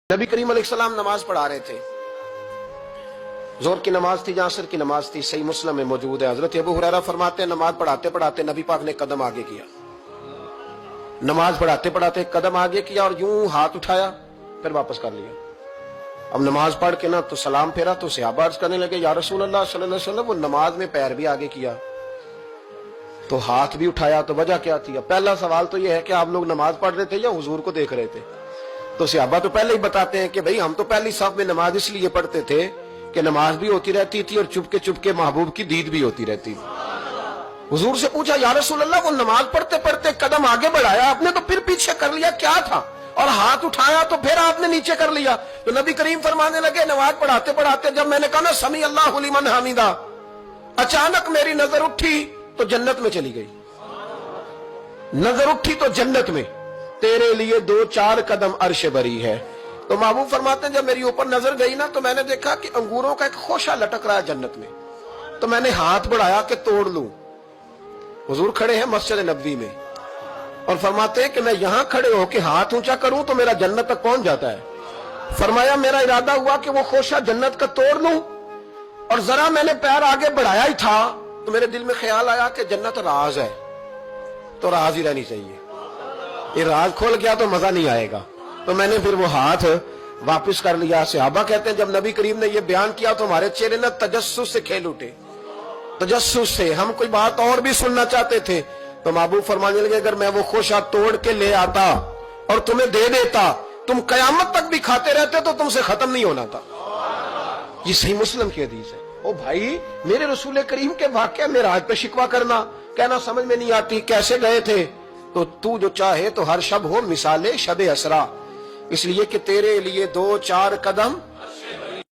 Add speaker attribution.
Speaker 1: नबी करीम अलैहिस्सलाम नमाज पढ़ा रहे थे। जोहर की नमाज थी, असर की नमाज थी। सही मुस्लिम में मौजूद है। हजरत अबू हुरैरा फरमाते हैं नमाज पढ़ाते पढ़ाते नबी पाक ने कदम आगे किया। नमाज पढ़ाते पढ़ाते कदम आगे किया और यूं हाथ उठाया, फिर वापस कर लिया। अब नमाज पढ़ के ना तो सलाम फेरा तो सहाबा अर्ज करने लगे, या रसूल अल्लाह सल्लल्लाहु अलैहि वसल्लम, वो नमाज में पैर भी आगे किया तो हाथ भी उठाया, तो वजह क्या थी? पहला सवाल तो यह है कि आप लोग नमाज पढ़ रहे थे या हुजूर को देख रहे थे? तो सहाबा तो पहले ही बताते हैं कि भाई हम तो पहली साफ में नमाज इसलिए पढ़ते थे कि नमाज भी होती रहती थी और चुपके चुपके महबूब की दीद भी होती रहती थी। हुजूर से पूछा, या रसूल अल्लाह, वो नमाज पढ़ते पढ़ते कदम आगे बढ़ाया आपने तो फिर पीछे कर लिया, क्या था? और हाथ उठाया तो फिर आपने नीचे कर लिया। तो नबी करीम फरमाने लगे, नमाज पढ़ाते पढ़ाते जब मैंने कहा ना समी अल्लाहु लिमन हामिदा, अचानक मेरी नजर उठी तो जन्नत में चली गई। नजर उठी तो जन्नत में, तेरे लिए 2-4 कदम अर्श बरी है। तो महबूब फरमाते हैं जब मेरी ऊपर नजर गई ना तो मैंने देखा कि अंगूरों का एक खोशा लटक रहा है जन्नत में। तो मैंने हाथ बढ़ाया कि तोड़ लूं। हुजूर खड़े हैं मस्जिद नबवी में और फरमाते हैं कि मैं यहां खड़े होकर हाथ ऊंचा करूं तो मेरा जन्नत तक पहुंच जाता है। फरमाया मेरा इरादा हुआ कि वो खोशा जन्नत का तोड़ लूं और जरा मैंने पैर आगे बढ़ाया ही था तो मेरे दिल में ख्याल आया कि जन्नत राज है, तो राज ही रहनी चाहिए। ये राज खोल गया तो मजा नहीं आएगा। तो मैंने फिर वो हाथ वापस कर लिया। सहाबा कहते हैं जब नबी करीम ने ये बयान किया तो हमारे चेहरे ना तजस्सुस से खेल उठे। तजस्सुस से हम कोई बात और भी सुनना चाहते थे। तो महबूब फरमाने लगे, अगर मैं वो खोशा तोड़ के ले आता और तुम्हें दे देता, तुम कयामत तक भी खाते रहते तो तुमसे खत्म नहीं होना था। ये सही मुस्लिम की हदीस है। ओ भाई, मेरे रसूल करीम के वाक़या में राज पे शिकवा करना, कहना समझ में नहीं आती कैसे गए थे। तो तू जो चाहे तो हर शब हो मिसाले शबे असरा, इसलिए कि तेरे लिए 2-4 कदम